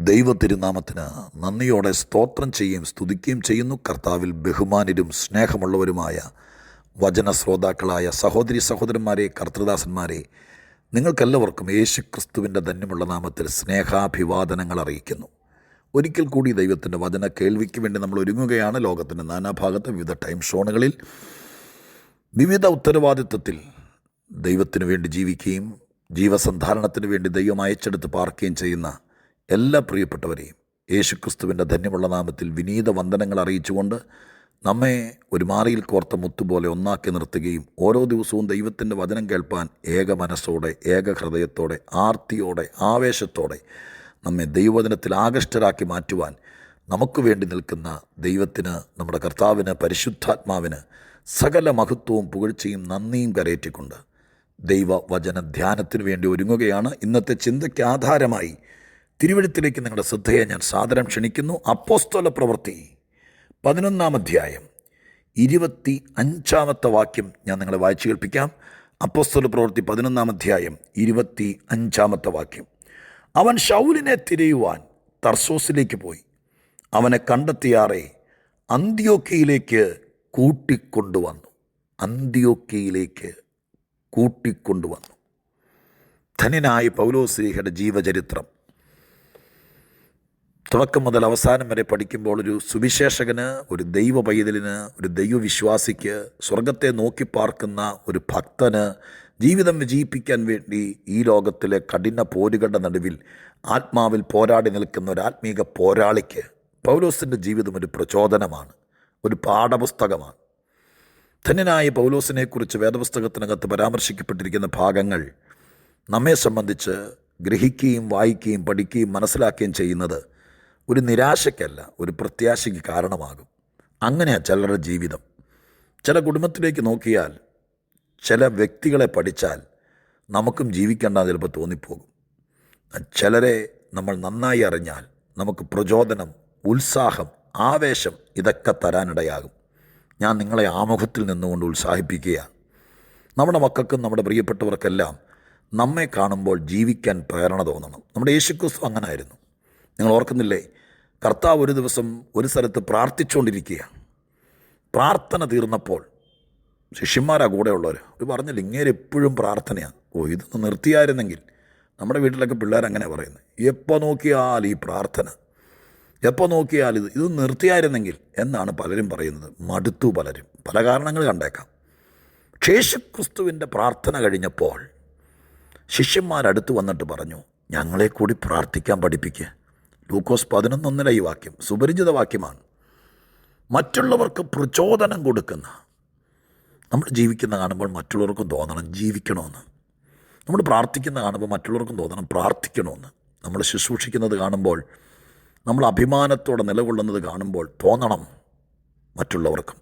ദൈവ തിരുനാമത്തിന് നന്ദിയോടെ സ്തോത്രം ചെയ്യുകയും സ്തുതിക്കുകയും ചെയ്യുന്നു. കർത്താവിൽ ബഹുമാന്യരും സ്നേഹമുള്ളവരുമായ വചന ശ്രോതാക്കളായ സഹോദരി സഹോദരന്മാരെ, കർത്തൃദാസന്മാരെ, നിങ്ങൾക്കെല്ലാവർക്കും യേശു ക്രിസ്തുവിൻ്റെ ധന്യമുള്ള നാമത്തിൽ സ്നേഹാഭിവാദനങ്ങൾ അറിയിക്കുന്നു. ഒരിക്കൽ കൂടി ദൈവത്തിൻ്റെ വചന കേൾവിക്ക് വേണ്ടി നമ്മൾ ഒരുങ്ങുകയാണ്. ലോകത്തിൻ്റെ നാനാഭാഗത്ത് വിവിധ ടൈം സോണുകളിൽ വിവിധ ഉത്തരവാദിത്വത്തിൽ ദൈവത്തിനു വേണ്ടി ജീവിക്കുകയും ജീവസന്ധാരണത്തിന് വേണ്ടി ദൈവം അയച്ചെടുത്ത് പാർക്കുകയും ചെയ്യുന്ന എല്ലാ പ്രിയപ്പെട്ടവരെയും യേശുക്രിസ്തുവിൻ്റെ ധന്യമുള്ള നാമത്തിൽ വിനീത വന്ദനങ്ങൾ അറിയിച്ചുകൊണ്ട് നമ്മെ ഒരു മാറിയിൽ കോർത്ത മുത്തുപോലെ ഒന്നാക്കി നിർത്തുകയും ഓരോ ദിവസവും ദൈവത്തിൻ്റെ വചനം കേൾപ്പാൻ ഏക മനസ്സോടെ, ഏക ഹൃദയത്തോടെ, ആർത്തിയോടെ, ആവേശത്തോടെ നമ്മെ ദൈവവചനത്തിൽ ആകൃഷ്ടരാക്കി മാറ്റുവാൻ നമുക്ക് വേണ്ടി നിൽക്കുന്ന ദൈവത്തിന്, നമ്മുടെ കർത്താവിന്, പരിശുദ്ധാത്മാവിന് സകല മഹത്വവും പുകഴ്ചയും നന്ദിയും കരയേറ്റിക്കൊണ്ട് ദൈവവചന ധ്യാനത്തിന് വേണ്ടി ഒരുങ്ങുകയാണ്. ഇന്നത്തെ ചിന്തയ്ക്ക് ആധാരമായി തിരുവെഴുത്തിലേക്ക് നിങ്ങളുടെ ശ്രദ്ധയെ ഞാൻ സാദരം ക്ഷണിക്കുന്നു. അപ്പോസ്തല പ്രവൃത്തി 11-ാം അധ്യായം 25-ാമത്തെ വാക്യം ഞാൻ നിങ്ങളെ വായിച്ചു കേൾപ്പിക്കാം. അപ്പോസ്തല പ്രവൃത്തി 11-ാം അധ്യായം 25-ാമത്തെ വാക്യം. അവൻ ശൗലിനെ തിരയുവാൻ തർസോസിലേക്ക് പോയി. അവനെ കണ്ടെത്തിയാറെ അന്ത്യോക്യയിലേക്ക് കൂട്ടിക്കൊണ്ടുവന്നു. അന്ത്യോക്യയിലേക്ക് കൂട്ടിക്കൊണ്ടുവന്നു. ധന്യനായ പൗലോസ്ലീഹയുടെ ജീവചരിത്രം തുടക്കം മുതൽ അവസാനം വരെ പഠിക്കുമ്പോൾ ഒരു സുവിശേഷകന്, ഒരു ദൈവ പൈതലിന്, ഒരു ദൈവവിശ്വാസിക്ക്, സ്വർഗത്തെ നോക്കി പാർക്കുന്ന ഒരു ഭക്തന് ജീവിതം വിജയിപ്പിക്കാൻ വേണ്ടി ഈ ലോകത്തിലെ കഠിന പോരുകളുടെ നടുവിൽ ആത്മാവിൽ പോരാടി നിൽക്കുന്ന ഒരു ആത്മീക പോരാളിക്ക് പൗലോസിൻ്റെ ജീവിതം ഒരു പ്രചോദനമാണ്, ഒരു പാഠപുസ്തകമാണ്. ധന്യനായ പൗലോസിനെക്കുറിച്ച് വേദപുസ്തകത്തിനകത്ത് പരാമർശിക്കപ്പെട്ടിരിക്കുന്ന ഭാഗങ്ങൾ നമ്മെ സംബന്ധിച്ച് ഗ്രഹിക്കുകയും വായിക്കുകയും പഠിക്കുകയും മനസ്സിലാക്കുകയും ചെയ്യുന്നത് ഒരു നിരാശയ്ക്കല്ല, ഒരു പ്രത്യാശയ്ക്ക് കാരണമാകും. അങ്ങനെയാണ് ചിലരുടെ ജീവിതം. ചില കുടുംബത്തിലേക്ക് നോക്കിയാൽ, ചില വ്യക്തികളെ പഠിച്ചാൽ നമുക്കും ജീവിക്കേണ്ട ചിലപ്പോൾ തോന്നിപ്പോകും. ചിലരെ നമ്മൾ നന്നായി അറിഞ്ഞാൽ നമുക്ക് പ്രചോദനം, ഉത്സാഹം, ആവേശം ഇതൊക്കെ തരാനിടയാകും. ഞാൻ നിങ്ങളെ ആമുഖത്തിൽ നിന്നുകൊണ്ട് ഉത്സാഹിപ്പിക്കുകയാണ്. നമ്മുടെ മക്കൾക്കും നമ്മുടെ പ്രിയപ്പെട്ടവർക്കെല്ലാം നമ്മെ കാണുമ്പോൾ ജീവിക്കാൻ പ്രേരണ തോന്നണം. നമ്മുടെ യേശുക്രിസ്തു അങ്ങനെ ആയിരുന്നു. നിങ്ങൾ ഓർക്കുന്നില്ലേ? കർത്താവ് ഒരു ദിവസം ഒരു സ്ഥലത്ത് പ്രാർത്ഥിച്ചുകൊണ്ടിരിക്കുകയാണ്. പ്രാർത്ഥന തീർന്നപ്പോൾ ശിഷ്യന്മാരാ കൂടെയുള്ളവർ പറഞ്ഞില്ല, ഇങ്ങനെ എപ്പോഴും പ്രാർത്ഥനയാണ്. ഇതൊന്ന് നിർത്തിയായിരുന്നെങ്കിൽ. നമ്മുടെ വീട്ടിലൊക്കെ പിള്ളേരങ്ങനെ പറയുന്നത്, എപ്പോൾ നോക്കിയാൽ ഈ പ്രാർത്ഥന, എപ്പോൾ നോക്കിയാൽ ഇത് നിർത്തിയായിരുന്നെങ്കിൽ എന്നാണ് പലരും പറയുന്നത്. മടുത്തു പലരും, പല കാരണങ്ങൾ കണ്ടേക്കാം. യേശുക്രിസ്തുവിൻ്റെ പ്രാർത്ഥന കഴിഞ്ഞപ്പോൾ ശിഷ്യന്മാരടുത്ത് വന്നിട്ട് പറഞ്ഞു, ഞങ്ങളെ കൂടി പ്രാർത്ഥിക്കാൻ പഠിപ്പിക്കുക. ലൂക്കോസ് 11:1 ഈ വാക്യം സുപരിചിത വാക്യമാണ്. മറ്റുള്ളവർക്ക് പ്രചോദനം കൊടുക്കുന്ന, നമ്മൾ ജീവിക്കുന്ന കാണുമ്പോൾ മറ്റുള്ളവർക്കും തോന്നണം ജീവിക്കണമെന്ന്. നമ്മൾ പ്രാർത്ഥിക്കുന്ന കാണുമ്പോൾ മറ്റുള്ളവർക്കും തോന്നണം പ്രാർത്ഥിക്കണമെന്ന്. നമ്മൾ ശുശ്രൂഷിക്കുന്നത് കാണുമ്പോൾ, നമ്മൾ അഭിമാനത്തോടെ നിലകൊള്ളുന്നത് കാണുമ്പോൾ തോന്നണം മറ്റുള്ളവർക്കും.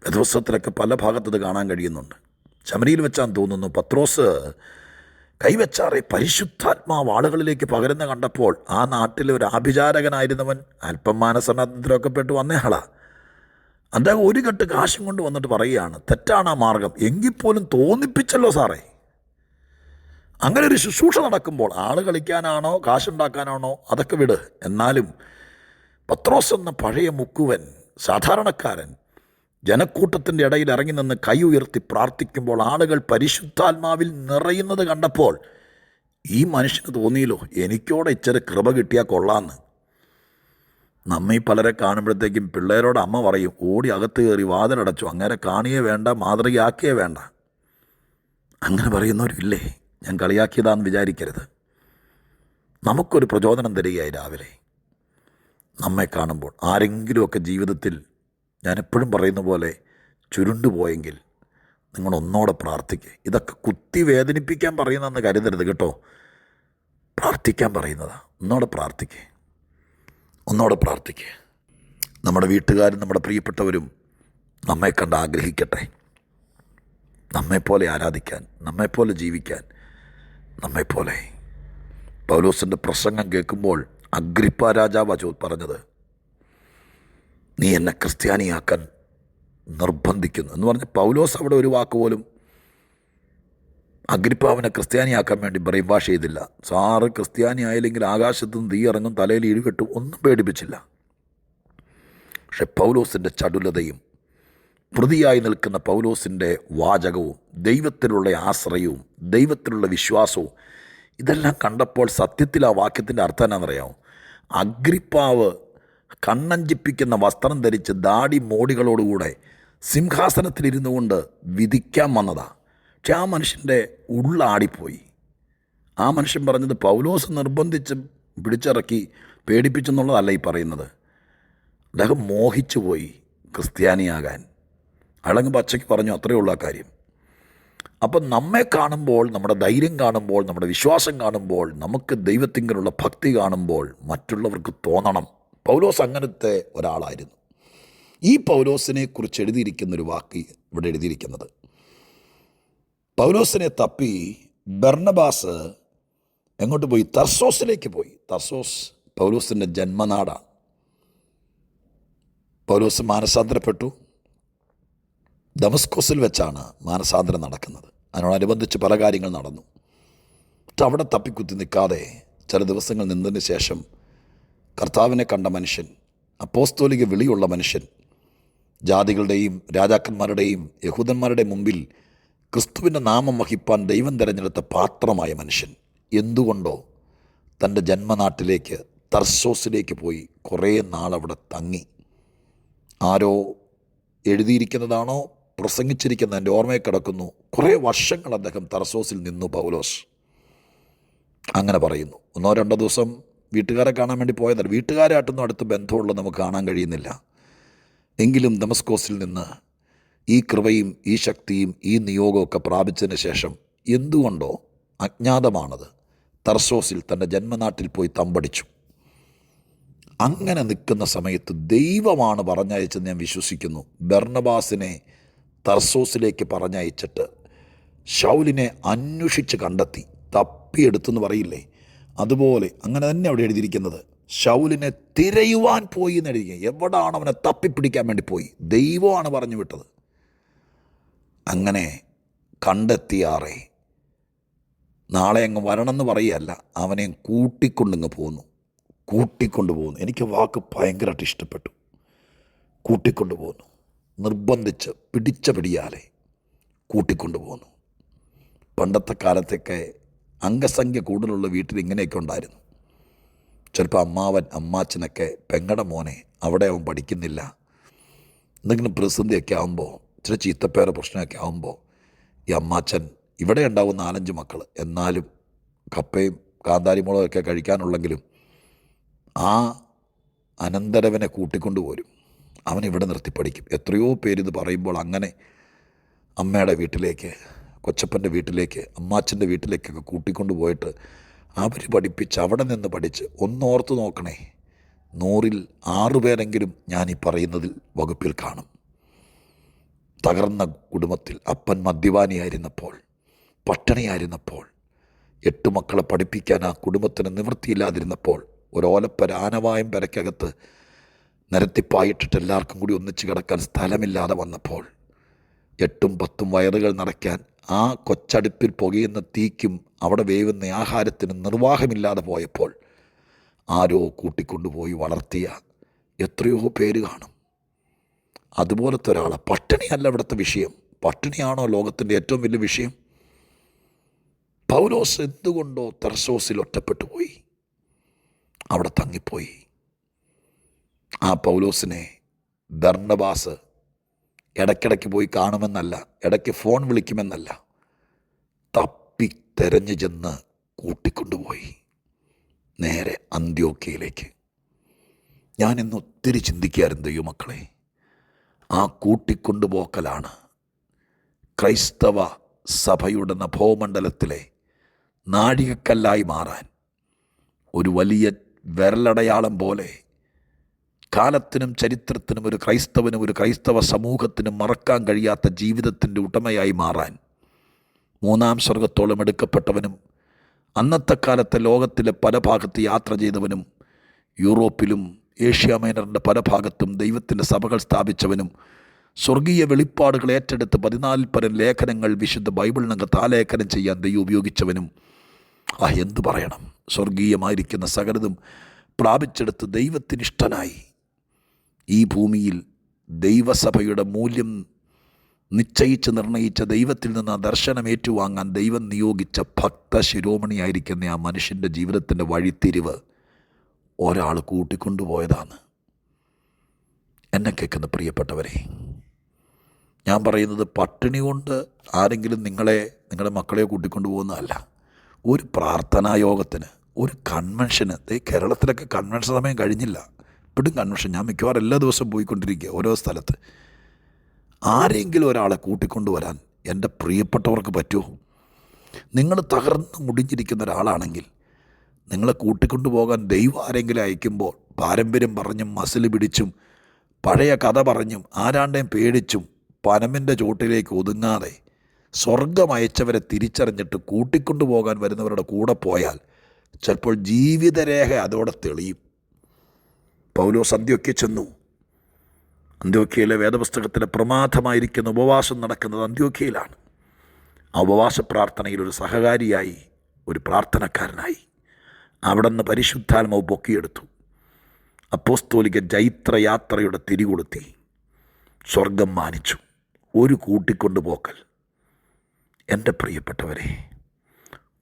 വേദപുസ്തകത്തിലൊക്കെ പല ഭാഗത്തത് കാണാൻ കഴിയുന്നുണ്ട്. ശമരിയിൽ വെച്ചാന്ന് തോന്നുന്നു പത്രോസ് കൈവച്ചാറെ പരിശുദ്ധാത്മാവ് ആളുകളിലേക്ക് പകരുന്ന കണ്ടപ്പോൾ ആ നാട്ടിലെ ഒരു ആഭിചാരകനായിരുന്നവൻ അല്പം മാനസാന്തരമൊക്കെ പെട്ട് വന്നയാളാ. അദ്ദേഹം ഒരു കെട്ട് കാശും കൊണ്ട് വന്നിട്ട് പറയുകയാണ്, തെറ്റാണ് ആ മാർഗം, എങ്കിൽ പോലും തോന്നിപ്പിച്ചല്ലോ സാറേ. അങ്ങനെ ഒരു ശുശ്രൂഷ നടക്കുമ്പോൾ ആൾ കളിക്കാനാണോ കാശുണ്ടാക്കാനാണോ അതൊക്കെ വിട്. എന്നാലും പത്രോസ് എന്ന പഴയ മുക്കുവൻ സാധാരണക്കാരൻ ജനക്കൂട്ടത്തിൻ്റെ ഇടയിൽ ഇറങ്ങി നിന്ന് കൈ ഉയർത്തി പ്രാർത്ഥിക്കുമ്പോൾ ആളുകൾ പരിശുദ്ധാത്മാവിൽ നിറയുന്നത് കണ്ടപ്പോൾ ഈ മനുഷ്യന് തോന്നിയല്ലോ, എനിക്കോടെ ഇച്ചിരി കൃപ കിട്ടിയാൽ കൊള്ളാമെന്ന്. നമ്മീ പലരെ കാണുമ്പോഴത്തേക്കും പിള്ളേരോട് അമ്മ പറയും, ഓടി അകത്ത് കയറി വാതിലടച്ചു, അങ്ങനെ കാണിയേ വേണ്ട, മാതൃകയാക്കിയേ വേണ്ട. അങ്ങനെ പറയുന്നവരില്ലേ? ഞാൻ കളിയാക്കിയതാണെന്ന് വിചാരിക്കരുത്. നമുക്കൊരു പ്രചോദനം തരികയായി രാവിലെ നമ്മെ കാണുമ്പോൾ. ആരെങ്കിലുമൊക്കെ ജീവിതത്തിൽ, ഞാൻ എപ്പോഴും പറയുന്ന പോലെ, ചുരുണ്ടുപോയെങ്കിൽ നിങ്ങൾ ഒന്നോടെ പ്രാർത്ഥിക്കുക. ഇതൊക്കെ കുത്തി വേദനിപ്പിക്കാൻ പറയുന്നതെന്ന് കരുതരുത് കേട്ടോ. പ്രാർത്ഥിക്കാൻ പറയുന്നതാണ്. ഒന്നോടെ പ്രാർത്ഥിക്കുക, ഒന്നോടെ പ്രാർത്ഥിക്കുക. നമ്മുടെ വീട്ടുകാരും നമ്മുടെ പ്രിയപ്പെട്ടവരും നമ്മെ കണ്ട് ആഗ്രഹിക്കട്ടെ, നമ്മെപ്പോലെ ആരാധിക്കാൻ, നമ്മെപ്പോലെ ജീവിക്കാൻ, നമ്മെപ്പോലെ. പൗലോസിൻ്റെ പ്രസംഗം കേൾക്കുമ്പോൾ അഗ്രിപ്പ രാജാവ് പറഞ്ഞത്, നീ എന്നെ ക്രിസ്ത്യാനിയാക്കാൻ നിർബന്ധിക്കുന്നു എന്ന് പറഞ്ഞ് പൗലോസ് അവിടെ ഒരു വാക്ക് പോലും അഗ്രിപ്പാവിനെ ക്രിസ്ത്യാനിയാക്കാൻ വേണ്ടി ബ്രെയിൻ വാഷ് ചെയ്തില്ല. സാറ് ക്രിസ്ത്യാനി ആയില്ലെങ്കിൽ ആകാശത്ത് നിന്ന് തീ ഇറങ്ങും, തലയിൽ ഇഴുകെട്ടും, ഒന്നും പേടിപ്പിച്ചില്ല. പക്ഷെ പൗലോസിൻ്റെ ചടുലതയും പ്രതിയായി നിൽക്കുന്ന പൗലോസിൻ്റെ വാചകവും ദൈവത്തിലുള്ള ആശ്രയവും ദൈവത്തിലുള്ള വിശ്വാസവും ഇതെല്ലാം കണ്ടപ്പോൾ സത്യത്തിൽ ആ വാക്യത്തിൻ്റെ അർത്ഥം എന്നാണെന്നറിയാമോ? അഗ്രിപ്പാവ് കണ്ണഞ്ചിപ്പിക്കുന്ന വസ്ത്രം ധരിച്ച് ദാടി മോടികളോടുകൂടെ സിംഹാസനത്തിലിരുന്നു കൊണ്ട് വിധിക്കാൻ വന്നതാ. പക്ഷെ ആ മനുഷ്യൻ്റെ ഉള്ളാടിപ്പോയി. ആ മനുഷ്യൻ പറഞ്ഞത് പൗലോസ് നിർബന്ധിച്ച് പിടിച്ചിറക്കി പേടിപ്പിച്ചെന്നുള്ളതല്ല ഈ പറയുന്നത്. അദ്ദേഹം മോഹിച്ചു പോയി ക്രിസ്ത്യാനിയാകാൻ. അയാളങ്ങ് പച്ചയ്ക്ക് പറഞ്ഞു, അത്രയേ ഉള്ളൂ ആ കാര്യം. അപ്പം നമ്മെ കാണുമ്പോൾ, നമ്മുടെ ധൈര്യം കാണുമ്പോൾ, നമ്മുടെ വിശ്വാസം കാണുമ്പോൾ, നമുക്ക് ദൈവത്തിങ്കലുള്ള ഭക്തി കാണുമ്പോൾ മറ്റുള്ളവർക്ക് തോന്നണം പൗലോസ് അങ്ങനത്തെ ഒരാളായിരുന്നു. ഈ പൗലോസിനെ കുറിച്ച് എഴുതിയിരിക്കുന്നൊരു വാക്ക് ഇവിടെ എഴുതിയിരിക്കുന്നത്, പൗലോസിനെ തപ്പി ബർന്നബാസ് എങ്ങോട്ട് പോയി? തർസോസിലേക്ക് പോയി. തർസോസ് പൗലോസിൻ്റെ ജന്മനാടാണ്. പൗലോസ് മാനസാന്തരപ്പെട്ടു. ദമസ്കോസിൽ വെച്ചാണ് മാനസാന്തരം നടക്കുന്നത്. അതിനോടനുബന്ധിച്ച് പല കാര്യങ്ങൾ നടന്നു. പക്ഷെ അവിടെ തപ്പിക്കുത്തി നിൽക്കാതെ ചില ദിവസങ്ങൾ നിന്നതിന് ശേഷം കർത്താവിനെ കണ്ട മനുഷ്യൻ, അപ്പോസ്തോലിക വിളിയുള്ള മനുഷ്യൻ, ജാതികളുടെയും രാജാക്കന്മാരുടെയും യഹൂദന്മാരുടെ മുമ്പിൽ ക്രിസ്തുവിൻ്റെ നാമം വഹിപ്പാൻ ദൈവം തിരഞ്ഞെടുത്ത പാത്രമായ മനുഷ്യൻ എന്തുകൊണ്ടോ തൻ്റെ ജന്മനാട്ടിലേക്ക് തർസോസിലേക്ക് പോയി കുറേ നാളവിടെ തങ്ങി. ആരോ എഴുതിയിരിക്കുന്നതാണോ പ്രസംഗിച്ചിരിക്കുന്ന എൻ്റെ ഓർമ്മയിൽ കിടക്കുന്നു, കുറേ വർഷങ്ങൾ അദ്ദേഹം തർസോസിൽ നിന്നു പൗലോസ്. അങ്ങനെ പറയുന്നു. 1-2 ദിവസം വീട്ടുകാരെ കാണാൻ വേണ്ടി പോയതല്ല. വീട്ടുകാരായിട്ടൊന്നും അടുത്ത് ബന്ധമുള്ളത് നമുക്ക് കാണാൻ കഴിയുന്നില്ല. എങ്കിലും ദമസ്കോസിൽ നിന്ന് ഈ കൃപയും ഈ ശക്തിയും ഈ നിയോഗമൊക്കെ പ്രാപിച്ചതിന് ശേഷം എന്തുകൊണ്ടോ അജ്ഞാതമാണത് തർസോസിൽ തൻ്റെ ജന്മനാട്ടിൽ പോയി തമ്പടിച്ചു. അങ്ങനെ നിൽക്കുന്ന സമയത്ത് ദൈവമാണ് പറഞ്ഞയച്ചെന്ന് ഞാൻ വിശ്വസിക്കുന്നു. ബർന്നബാസിനെ തർസോസിലേക്ക് പറഞ്ഞയച്ചിട്ട് ശൗലിനെ അന്വേഷിച്ച് കണ്ടെത്തി, തപ്പിയെടുത്തെന്ന് പറയില്ലേ, അതുപോലെ അങ്ങനെ തന്നെ അവിടെ എഴുതിയിരിക്കുന്നത്. ശൗലിനെ തിരയുവാൻ പോയി എന്ന് എഴുതിയിരിക്കുക. എവിടാണ് അവനെ തപ്പിപ്പിടിക്കാൻ വേണ്ടി പോയി? ദൈവമാണ് പറഞ്ഞു വിട്ടത്. അങ്ങനെ കണ്ടെത്തിയാറേ നാളെ അങ്ങ് വരണമെന്ന് പറയുകയല്ല, അവനെ കൂട്ടിക്കൊണ്ടിങ്ങ് പോന്നു. കൂട്ടിക്കൊണ്ടുപോകുന്നു. എനിക്ക് വാക്ക് ഭയങ്കരമായിട്ട് ഇഷ്ടപ്പെട്ടു. കൂട്ടിക്കൊണ്ടുപോകുന്നു, നിർബന്ധിച്ച് പിടിച്ച പിടിയാലെ കൂട്ടിക്കൊണ്ടുപോകുന്നു. പണ്ടത്തെ കാലത്തൊക്കെ അംഗസംഖ്യ കൂടുതലുള്ള വീട്ടിൽ ഇങ്ങനെയൊക്കെ ഉണ്ടായിരുന്നു. ചിലപ്പോൾ അമ്മാവൻ അമ്മാച്ചനൊക്കെ പെങ്ങടെ മോനെ അവിടെ അവൻ പഠിക്കുന്നില്ല, എന്തെങ്കിലും പ്രതിസന്ധിയൊക്കെ ആകുമ്പോൾ, ചില ചീത്തപ്പേരെ പ്രശ്നമൊക്കെ ആകുമ്പോൾ ഈ അമ്മാച്ചൻ ഇവിടെ ഉണ്ടാവും 4-5 മക്കൾ, എന്നാലും കപ്പയും കാന്താരിമുളകൊക്കെ കഴിക്കാനുള്ളെങ്കിലും ആ അനന്തരവനെ കൂട്ടിക്കൊണ്ടുപോരും. അവനിവിടെ നിർത്തി പഠിക്കും. എത്രയോ പേരിത് പറയുമ്പോൾ അങ്ങനെ അമ്മയുടെ വീട്ടിലേക്ക്, കൊച്ചപ്പൻ്റെ വീട്ടിലേക്ക്, അമ്മാച്ചൻ്റെ വീട്ടിലേക്കൊക്കെ കൂട്ടിക്കൊണ്ടു പോയിട്ട് അവർ പഠിപ്പിച്ച് അവിടെ നിന്ന് പഠിച്ച് ഒന്നോർത്ത് നോക്കണേ, 100-ൽ 6 പേരെങ്കിലും ഞാൻ ഈ പറയുന്നതിൽ വകുപ്പിൽ കാണും. തകർന്ന കുടുംബത്തിൽ അപ്പൻ മദ്യപാനിയായിരുന്നപ്പോൾ, പട്ടിണിയായിരുന്നപ്പോൾ, 8 മക്കളെ പഠിപ്പിക്കാൻ ആ കുടുംബത്തിന് നിവൃത്തിയില്ലാതിരുന്നപ്പോൾ, ഒരോലപ്പര ആനവായം പെരക്കകത്ത് നിരത്തിപ്പായിട്ടിട്ട് എല്ലാവർക്കും കൂടി ഒന്നിച്ച് കിടക്കാൻ സ്ഥലമില്ലാതെ വന്നപ്പോൾ, 8-10 വയറുകൾ നിറയ്ക്കാൻ ആ കൊച്ചടുപ്പിൽ പുകയുന്ന തീക്കും അവിടെ വേവുന്ന ആഹാരത്തിന് നിർവാഹമില്ലാതെ പോയപ്പോൾ ആരോ കൂട്ടിക്കൊണ്ടുപോയി വളർത്തിയ എത്രയോ പേര് കാണും. അതുപോലത്തെ ഒരാളെ. പട്ടിണിയല്ല ഇവിടുത്തെ വിഷയം. പട്ടിണിയാണോ ലോകത്തിൻ്റെ ഏറ്റവും വലിയ വിഷയം? പൗലോസ് എന്തുകൊണ്ടോ തർസോസിൽ ഒറ്റപ്പെട്ടു പോയി, അവിടെ തങ്ങിപ്പോയി. ആ പൗലോസിനെ ബർന്നബാസ് ഇടയ്ക്കിടയ്ക്ക് പോയി കാണുമെന്നല്ല, ഇടയ്ക്ക് ഫോൺ വിളിക്കുമെന്നല്ല, തപ്പി തെരഞ്ഞു ചെന്ന് കൂട്ടിക്കൊണ്ടുപോയി നേരെ അന്ത്യോക്യയിലേക്ക്. ഞാനിന്ന് ഒത്തിരി ചിന്തിക്കാറുണ്ട് ദൈവമക്കളെ, ആ കൂട്ടിക്കൊണ്ടുപോക്കലാണ് ക്രൈസ്തവ സഭയുടെ നഭോമണ്ഡലത്തിലെ നാഴികക്കല്ലായി മാറാൻ ഒരു വലിയ വിരലടയാളം പോലെ കാലത്തിനും ചരിത്രത്തിനും ഒരു ക്രൈസ്തവനും ഒരു ക്രൈസ്തവ സമൂഹത്തിനും മറക്കാൻ കഴിയാത്ത ജീവിതത്തിൻ്റെ ഉടമയായി മാറാൻ 3-ാം സ്വർഗത്തോളം എടുക്കപ്പെട്ടവനും അന്നത്തെ കാലത്തെ ലോകത്തിലെ പല ഭാഗത്ത് യാത്ര ചെയ്തവനും യൂറോപ്പിലും ഏഷ്യ മൈനറിൻ്റെ പല ഭാഗത്തും ദൈവത്തിൻ്റെ സഭകൾ സ്ഥാപിച്ചവനും സ്വർഗീയ വെളിപ്പാടുകൾ ഏറ്റെടുത്ത് 14 പരം ലേഖനങ്ങൾ വിശുദ്ധ ബൈബിളിനകത്ത് ആലേഖനം ചെയ്യാൻ ദൈവം ഉപയോഗിച്ചവനും എന്തു പറയണം. സ്വർഗീയമായിരിക്കുന്ന സകലതും പ്രാപിച്ചെടുത്ത് ദൈവത്തിനിഷ്ടനായി ഈ ഭൂമിയിൽ ദൈവസഭയുടെ മൂല്യം നിശ്ചയിച്ച് നിർണയിച്ച ദൈവത്തിൽ നിന്ന് ആ ദർശനം ഏറ്റുവാങ്ങാൻ ദൈവം നിയോഗിച്ച ഭക്ത ശിരോമണിയായിരിക്കുന്ന ആ മനുഷ്യൻ്റെ ജീവിതത്തിൻ്റെ വഴിത്തിരിവ് ഒരാൾ കൂട്ടിക്കൊണ്ടുപോയതാണ്. എന്നെ കേൾക്കുന്ന പ്രിയപ്പെട്ടവരെ, ഞാൻ പറയുന്നത് പട്ടിണി കൊണ്ട് ആരെങ്കിലും നിങ്ങളുടെ മക്കളെയോ കൂട്ടിക്കൊണ്ടു പോകുന്നതല്ല. ഒരു പ്രാർത്ഥനാ യോഗത്തിന്, ഒരു കൺവെൻഷന്, കേരളത്തിലൊക്കെ കൺവെൻഷൻ സമയം കഴിഞ്ഞില്ല, ഇപ്പോഴും കൺവെൻഷൻ. ഞാൻ മിക്കവാറും എല്ലാ ദിവസവും പോയിക്കൊണ്ടിരിക്കുക ഓരോ സ്ഥലത്ത്. ആരെങ്കിലും ഒരാളെ കൂട്ടിക്കൊണ്ടുവരാൻ എൻ്റെ പ്രിയപ്പെട്ടവർക്ക് പറ്റുമോ? നിങ്ങൾ തകർന്ന് മുടിഞ്ഞിരിക്കുന്ന ഒരാളാണെങ്കിൽ നിങ്ങളെ കൂട്ടിക്കൊണ്ടുപോകാൻ ദൈവം ആരെങ്കിലും അയക്കുമ്പോൾ പാരമ്പര്യം പറഞ്ഞും മസിൽ പിടിച്ചും പഴയ കഥ പറഞ്ഞും ആരാണ്ടേയും പേടിച്ചും പനമിൻ്റെ ചോട്ടിലേക്ക് ഒതുങ്ങാതെ സ്വർഗം അയച്ചവരെ തിരിച്ചറിഞ്ഞിട്ട് കൂട്ടിക്കൊണ്ടുപോകാൻ വരുന്നവരുടെ കൂടെ പോയാൽ ചിലപ്പോൾ ജീവിതരേഖ അതോടെ തെളിയും. പൗലോസ് അന്ത്യോക്യ ചെന്നു. അന്ത്യോക്യയിലെ വേദപുസ്തകത്തിലെ പ്രമാദമായിരിക്കുന്ന ഉപവാസം നടക്കുന്നത് അന്ത്യോക്യയിലാണ്. ആ ഉപവാസ പ്രാർത്ഥനയിൽ ഒരു സഹകാരിയായി, ഒരു പ്രാർത്ഥനക്കാരനായി അവിടെ നിന്ന് പരിശുദ്ധാത്മാവ് പൊക്കിയെടുത്തു. അപ്പോസ്തോലിക ജൈത്രയാത്രയുടെ തിരികൊളുത്തി സ്വർഗം മാനിച്ചു. ഒരു കൂട്ടിക്കൊണ്ടുപോക്കൽ. എൻ്റെ പ്രിയപ്പെട്ടവരെ,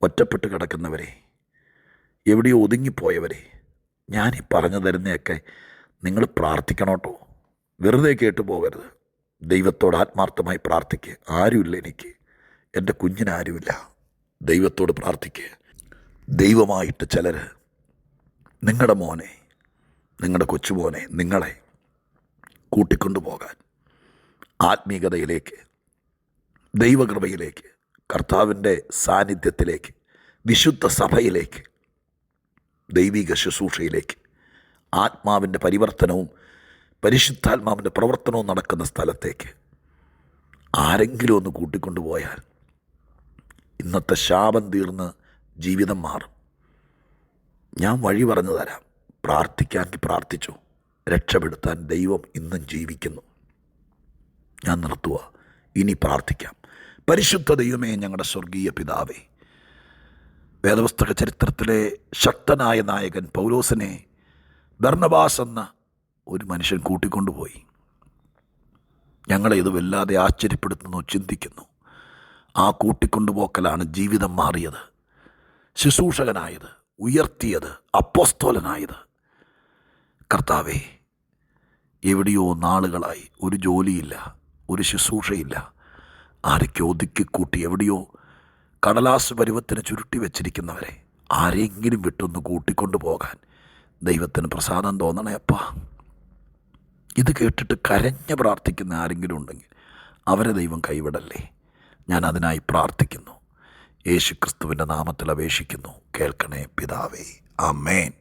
ഒറ്റപ്പെട്ട് കിടക്കുന്നവരെ, എവിടെയോ ഒതുങ്ങിപ്പോയവരെ, ഞാനീ പറഞ്ഞു തരുന്നതൊക്കെ നിങ്ങൾ പ്രാർത്ഥിക്കണോട്ടോ. വെറുതെ കേട്ടു പോകരുത്. ദൈവത്തോട് ആത്മാർത്ഥമായി പ്രാർത്ഥിക്കുക. ആരുമില്ല എനിക്ക്, എൻ്റെ കുഞ്ഞിനാരുമില്ല. ദൈവത്തോട് പ്രാർത്ഥിക്കുക. ദൈവമായിട്ട് ചിലർ നിങ്ങളുടെ മോനെ, നിങ്ങളുടെ കൊച്ചുമോനെ, നിങ്ങളെ കൂട്ടിക്കൊണ്ടുപോകാൻ ആത്മീയതയിലേക്ക്, ദൈവകൃപയിലേക്ക്, കർത്താവിൻ്റെ സാന്നിധ്യത്തിലേക്ക്, വിശുദ്ധ സഭയിലേക്ക്, ദൈവിക ശുശ്രൂഷയിലേക്ക്, ആത്മാവിൻ്റെ പരിവർത്തനവും പരിശുദ്ധാത്മാവിൻ്റെ പ്രവർത്തനവും നടക്കുന്ന സ്ഥലത്തേക്ക് ആരെങ്കിലും ഒന്ന് കൂട്ടിക്കൊണ്ടുപോയാൽ ഇന്നത്തെ ശാപം തീർന്ന് ജീവിതം മാറും. ഞാൻ വഴി പറഞ്ഞു തരാം. പ്രാർത്ഥിക്കാമെങ്കിൽ പ്രാർത്ഥിച്ചു. രക്ഷപ്പെടുത്താൻ ദൈവം ഇന്നും ജീവിക്കുന്നു. ഞാൻ നിർത്തുക. ഇനി പ്രാർത്ഥിക്കാം. പരിശുദ്ധ ദൈവമേ, ഞങ്ങളുടെ സ്വർഗീയ പിതാവേ, വേദപുസ്തക ചരിത്രത്തിലെ ശക്തനായ നായകൻ പൗലോസിനെ ബർന്നബാസ് എന്ന ഒരു മനുഷ്യൻ കൂട്ടിക്കൊണ്ടുപോയി. ഞങ്ങളെ ഇത് വല്ലാതെ ആശ്ചര്യപ്പെടുത്തുന്നു, ചിന്തിക്കുന്നു. ആ കൂട്ടിക്കൊണ്ടുപോക്കലാണ് ജീവിതം മാറിയത്, ശുശ്രൂഷകനായത്, ഉയർത്തിയത്, അപ്പോസ്തോലനായത്. കർത്താവേ, എവിടെയോ നാളുകളായി ഒരു ജോലിയില്ല, ഒരു ശുശ്രൂഷയില്ല, ആരൊക്കെ ഒതുക്കിക്കൂട്ടി എവിടെയോ കടലാസ് പരുവത്തിന് ചുരുട്ടി വെച്ചിരിക്കുന്നവരെ ആരെങ്കിലും വിട്ടൊന്ന് കൂട്ടിക്കൊണ്ടു പോകാൻ ദൈവത്തിന് പ്രസാദം തോന്നണേ അപ്പാ. ഇത് കേട്ടിട്ട് കരഞ്ഞ് പ്രാർത്ഥിക്കുന്ന ആരെങ്കിലും ഉണ്ടെങ്കിൽ അവരെ ദൈവം കൈവിടല്ലേ. ഞാൻ അതിനായി പ്രാർത്ഥിക്കുന്നു. യേശുക്രിസ്തുവിൻ്റെ നാമത്തിൽ അപേക്ഷിക്കുന്നു. കേൾക്കണേ പിതാവേ. ആമേൻ.